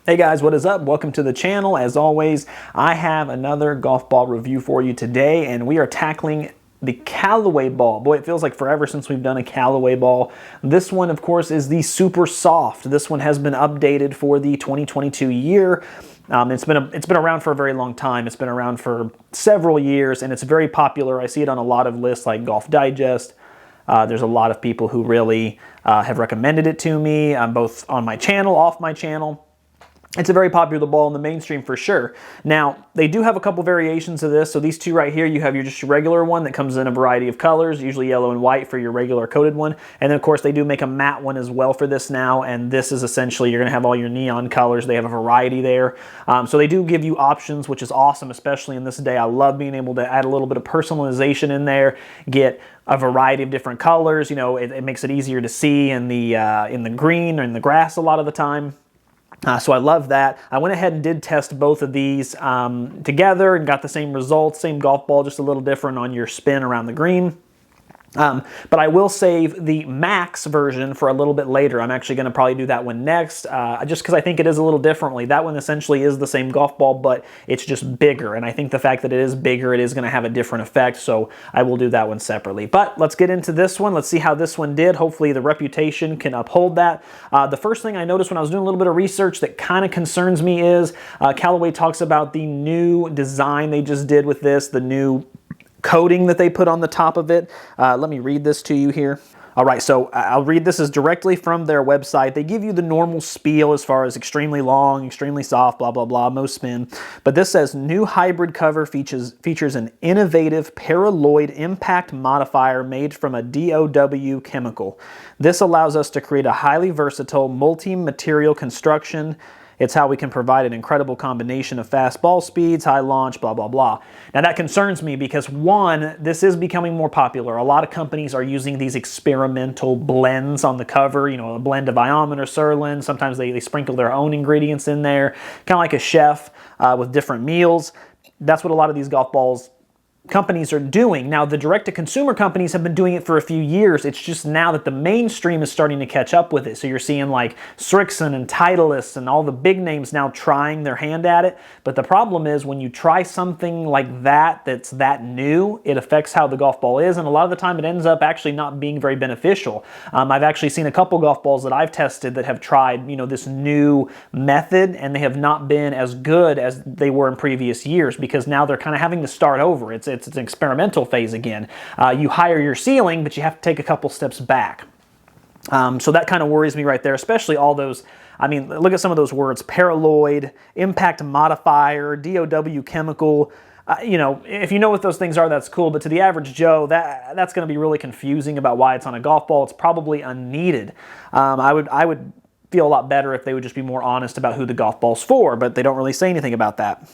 Hey guys, what is up? Welcome to the channel. As always, I have another golf ball review for you today, and we are tackling the Callaway ball. Boy, it feels like forever since we've done a Callaway ball. This one, of course, is the Supersoft. This one has been updated for the 2022 year. It's been around for a very long time. It's been around for several years, and it's very popular. I see it on a lot of lists like Golf Digest. There's a lot of people who really have recommended it to me, both on my channel, off my channel. It's a very popular ball in the mainstream for sure. Now, they do have a couple variations of this. So these two right here, you have your just your regular one that comes in a variety of colors, usually yellow and white for your regular coated one. And then of course they do make a matte one as well for this now. And this is essentially, you're gonna have all your neon colors. They have a variety there. So they do give you options, which is awesome, especially in this day. I love being able to add a little bit of personalization in there, get a variety of different colors. You know, it makes it easier to see in the green or in the grass a lot of the time. So I love that. I went ahead and did test both of these together and got the same results, same golf ball, just a little different on your spin around the green. But I will save the Max version for a little bit later. I'm actually going to probably do that one next, just because I think it is a little differently. That one essentially is the same golf ball, but it's just bigger. And I think the fact that it is bigger, it is going to have a different effect. So I will do that one separately. But let's get into this one. Let's see how this one did. Hopefully the reputation can uphold that. The first thing I noticed when I was doing a little bit of research that kind of concerns me is Callaway talks about the new design they just did with this, the new coating that they put on the top of it. Let me read this to you here. All right, so I'll read this as directly from their website. They give you the normal spiel as far as extremely long, extremely soft, blah, blah, blah, most spin. But this says, new hybrid cover features an innovative paraloid impact modifier made from a DOW chemical. This allows us to create a highly versatile multi-material construction. It's how we can provide an incredible combination of fast ball speeds, high launch, blah, blah, blah. Now that concerns me because one, this is becoming more popular. A lot of companies are using these experimental blends on the cover, you know, a blend of Ion or Surlyn. Sometimes they sprinkle their own ingredients in there, kind of like a chef with different meals. That's what a lot of these golf balls companies are doing. Now, the direct-to-consumer companies have been doing it for a few years. It's just now that the mainstream is starting to catch up with it. So you're seeing like Srixon and Titleist and all the big names now trying their hand at it. But the problem is when you try something like that that's that new, it affects how the golf ball is. And a lot of the time it ends up actually not being very beneficial. I've actually seen a couple golf balls that I've tested that have tried, you know, this new method, and they have not been as good as they were in previous years because now they're kind of having to start over. It's an experimental phase again. You hire your ceiling, but you have to take a couple steps back. So that kind of worries me right there, especially all those, I mean, look at some of those words, paraloid, impact modifier, DOW chemical. You know, if you know what those things are, that's cool, but to the average Joe, that's going to be really confusing about why it's on a golf ball. It's probably unneeded. I would feel a lot better if they would just be more honest about who the golf ball's for, but they don't really say anything about that.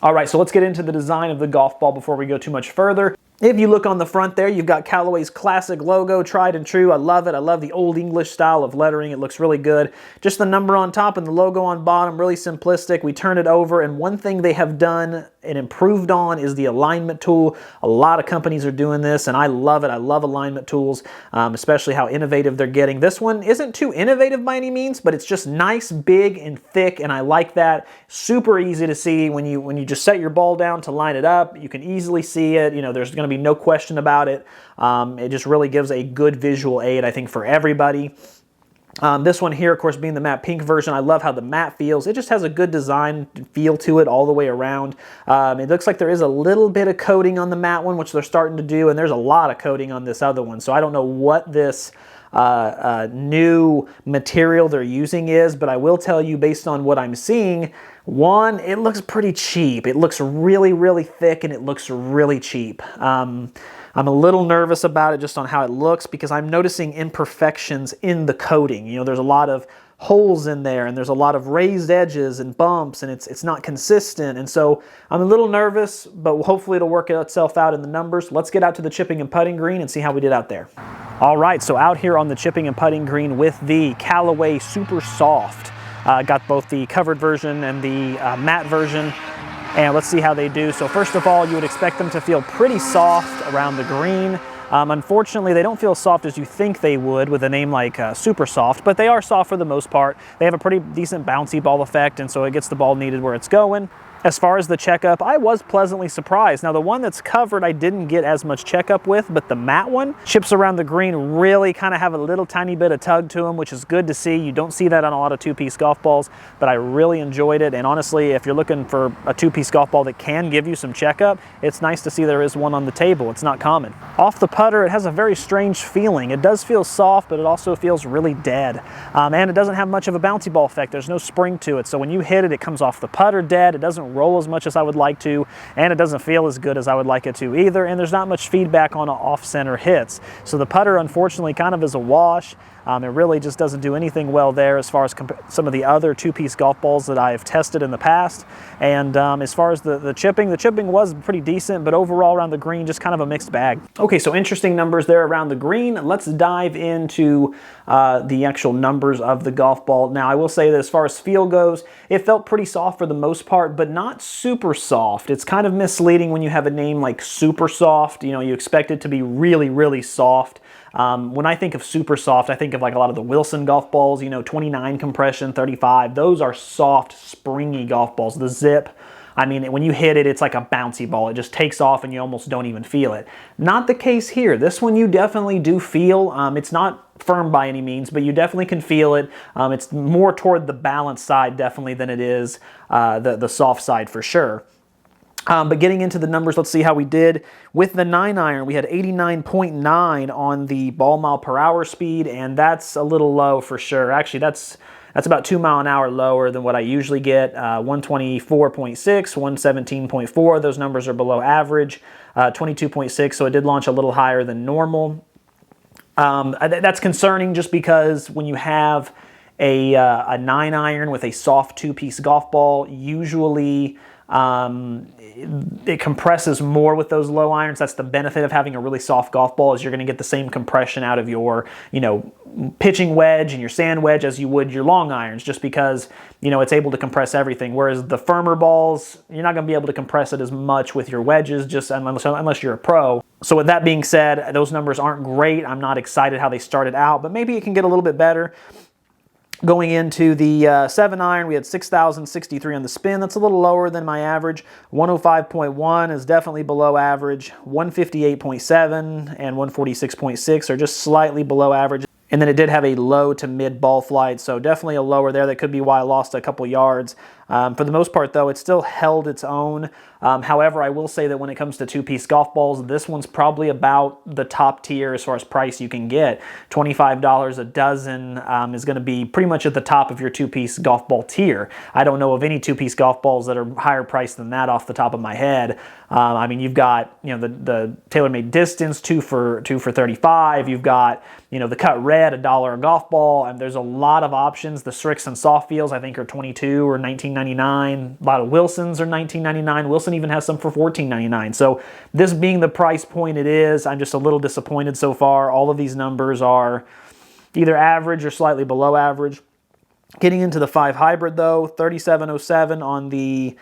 All right, so let's get into the design of the golf ball before we go too much further. If you look on the front there, you've got Callaway's classic logo, tried and true. I love it. I love the old English style of lettering. It looks really good. Just the number on top and the logo on bottom, really simplistic. We turn it over, and one thing they have done and improved on is the alignment tool. A lot of companies are doing this, and I love it. I love alignment tools, especially how innovative they're getting. This one isn't too innovative by any means, but it's just nice, big, and thick, and I like that. Super easy to see when you just set your ball down to line it up. You can easily see it. You know, there's going to be no question about it. It just really gives a good visual aid, I think, for everybody. This one here, of course, being the matte pink version, I love how the matte feels. It just has a good design feel to it all the way around. It looks like there is a little bit of coating on the matte one, which they're starting to do, and there's a lot of coating on this other one. So I don't know what this new material they're using is, but I will tell you based on what I'm seeing, one, it looks pretty cheap. It looks really, really thick, and it looks really cheap. I'm a little nervous about it just on how it looks because I'm noticing imperfections in the coating. You know, there's a lot of holes in there, and there's a lot of raised edges and bumps, and it's not consistent. And so I'm a little nervous, but hopefully it'll work itself out in the numbers. Let's get out to the chipping and putting green and see how we did out there. All right, so out here on the chipping and putting green with the Callaway Supersoft. Got both the covered version and the matte version. And let's see how they do. So first of all, you would expect them to feel pretty soft around the green. Unfortunately, they don't feel soft as you think they would with a name like Supersoft, but they are soft for the most part. They have a pretty decent bouncy ball effect, and so it gets the ball needed where it's going. As far as the checkup, I was pleasantly surprised. Now, the one that's covered, I didn't get as much checkup with, but the matte one, chips around the green really kind of have a little tiny bit of tug to them, which is good to see. You don't see that on a lot of two-piece golf balls, but I really enjoyed it. And honestly, if you're looking for a two-piece golf ball that can give you some checkup, it's nice to see there is one on the table. It's not common. Off the putter, it has a very strange feeling. It does feel soft, but it also feels really dead. And it doesn't have much of a bouncy ball effect. There's no spring to it. So when you hit it, it comes off the putter dead. It doesn't roll as much as I would like to, and it doesn't feel as good as I would like it to either, and there's not much feedback on off-center hits. So the putter, unfortunately, kind of is a wash. It really just doesn't do anything well there as far as some of the other two-piece golf balls that I've tested in the past. And as far as the chipping was pretty decent, but overall around the green, just kind of a mixed bag. Okay, so interesting numbers there around the green. Let's dive into the actual numbers of the golf ball. Now, I will say that as far as feel goes, it felt pretty soft for the most part, but not super soft. It's kind of misleading when you have a name like Supersoft. You know, you expect it to be really, really soft. When I think of super soft, I think of like a lot of the Wilson golf balls, you know, 29 compression, 35. Those are soft, springy golf balls. The zip, I mean, when you hit it, it's like a bouncy ball. It just takes off and you almost don't even feel it. Not the case here. This one you definitely do feel. It's not firm by any means, but you definitely can feel it. It's more toward the balanced side definitely than it is the soft side for sure. But getting into the numbers, let's see how we did. With the 9-iron, we had 89.9 on the ball mile per hour speed, and that's a little low for sure. Actually, that's about 2 mile an hour lower than what I usually get. 124.6, 117.4, those numbers are below average. 22.6, so it did launch a little higher than normal. That's concerning just because when you have a 9-iron with a soft two-piece golf ball, usually it compresses more with those low irons. That's the benefit of having a really soft golf ball, is you're going to get the same compression out of your, you know, pitching wedge and your sand wedge as you would your long irons, just because, you know, it's able to compress everything. Whereas the firmer balls, you're not going to be able to compress it as much with your wedges, just unless you're a pro. So with that being said, those numbers aren't great. I'm not excited how they started out, but maybe it can get a little bit better. Going into the 7-iron, we had 6,063 on the spin. That's a little lower than my average. 105.1 is definitely below average. 158.7 and 146.6 are just slightly below average. And then it did have a low to mid ball flight, so definitely a lower there. That could be why I lost a couple yards. For the most part, though, it still held its own. However, I will say that when it comes to two-piece golf balls, this one's probably about the top tier as far as price you can get. $25 a dozen is going to be pretty much at the top of your two-piece golf ball tier. I don't know of any two-piece golf balls that are higher priced than that off the top of my head. I mean, you've got, you know, the TaylorMade Distance, 2 for $35. You've got, you know, the Cut Red, $1 a golf ball, and there's a lot of options. The Srixon Soft Feels, I think, are $22 or $19.99. A lot of Wilsons are $19.99. Wilson even has some for $14.99. So this being the price point it is, I'm just a little disappointed so far. All of these numbers are either average or slightly below average. Getting into the 5 hybrid though, 3707 on the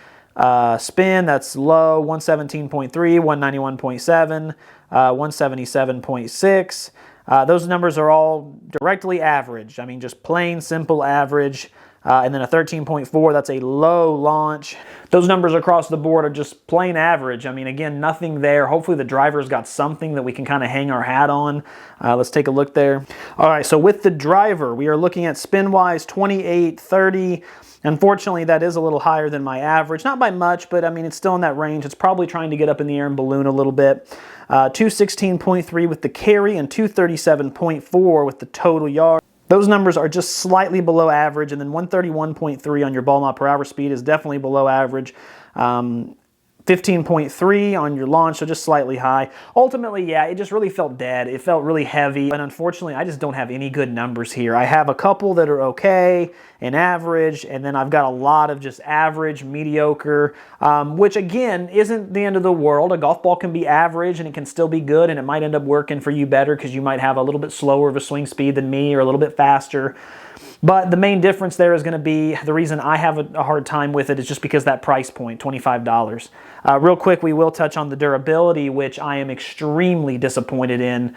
spin, that's low. 117.3, 191.7, 177.6. Those numbers are all directly average. I mean, just plain, simple average. And then a 13.4, that's a low launch. Those numbers across the board are just plain average. I mean, again, nothing there. Hopefully the driver's got something that we can kind of hang our hat on. Let's take a look there. All right, so with the driver, we are looking at spin-wise 2830. Unfortunately, that is a little higher than my average. Not by much, but I mean, it's still in that range. It's probably trying to get up in the air and balloon a little bit. 216.3 with the carry and 237.4 with the total yard. Those numbers are just slightly below average, and then 131.3 on your ball mile per hour speed is definitely below average. 15.3 on your launch, so just slightly high. Ultimately, yeah, it just really felt dead. It felt really heavy, and unfortunately, I just don't have any good numbers here. I have a couple that are okay and average, and then I've got a lot of just average, mediocre, which again, isn't the end of the world. A golf ball can be average, and it can still be good, and it might end up working for you better because you might have a little bit slower of a swing speed than me or a little bit faster. But the main difference there is going to be, the reason I have a hard time with it is just because that price point, $25. Real quick, we will touch on the durability, which I am extremely disappointed in.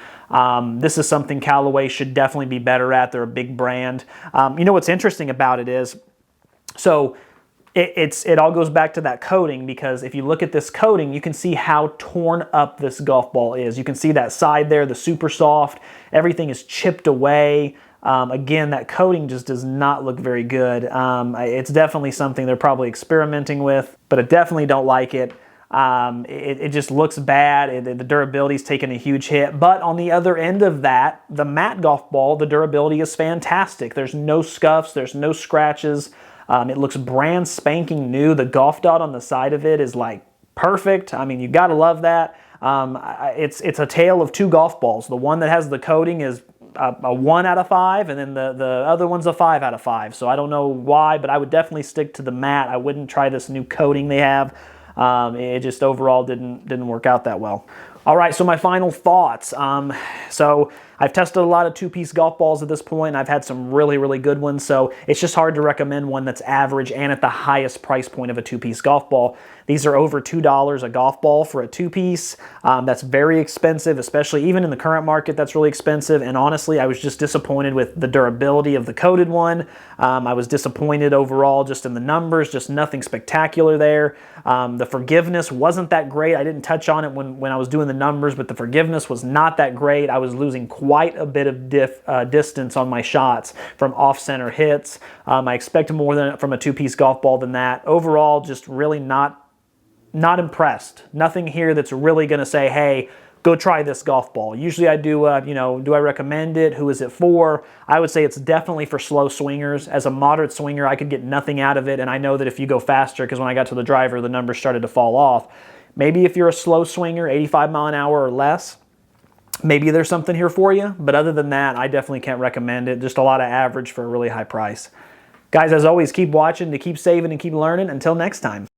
This is something Callaway should definitely be better at. They're a big brand. You know what's interesting about it is, so it all goes back to that coating, because if you look at this coating, you can see how torn up this golf ball is. You can see that side there, the Supersoft, everything is chipped away. Again, that coating just does not look very good. It's definitely something they're probably experimenting with, but I definitely don't like it. It just looks bad. The durability's taken a huge hit. But on the other end of that, the matte golf ball, the durability is fantastic. There's no scuffs, there's no scratches. It looks brand spanking new. The Golf Dot on the side of it is like perfect. I mean, you gotta love that. It's a tale of two golf balls. The one that has the coating is a 1 out of 5, and then the other one's a 5 out of 5. So I don't know why, but I would definitely stick to the matte. I wouldn't try this new coating they have. It just overall didn't work out that well. All right, so my final thoughts. So I've tested a lot of two-piece golf balls at this point, and I've had some really, really good ones, so it's just hard to recommend one that's average and at the highest price point of a two-piece golf ball. These are over $2 a golf ball for a two-piece. That's very expensive, especially even in the current market, that's really expensive, and honestly, I was just disappointed with the durability of the coated one. I was disappointed overall just in the numbers, just nothing spectacular there. The forgiveness wasn't that great. I didn't touch on it when I was doing the numbers, but the forgiveness was not that great. I was losing quite a bit of distance on my shots from off-center hits. I expect more from a two-piece golf ball than that. Overall, just really not impressed. Nothing here that's really going to say, hey, go try this golf ball. Usually I do, do I recommend it? Who is it for? I would say it's definitely for slow swingers. As a moderate swinger, I could get nothing out of it, and I know that if you go faster, because when I got to the driver, the numbers started to fall off. Maybe if you're a slow swinger, 85 mile an hour or less, maybe there's something here for you. But other than that, I definitely can't recommend it. Just a lot of average for a really high price. Guys, as always, keep watching to keep saving and keep learning. Until next time.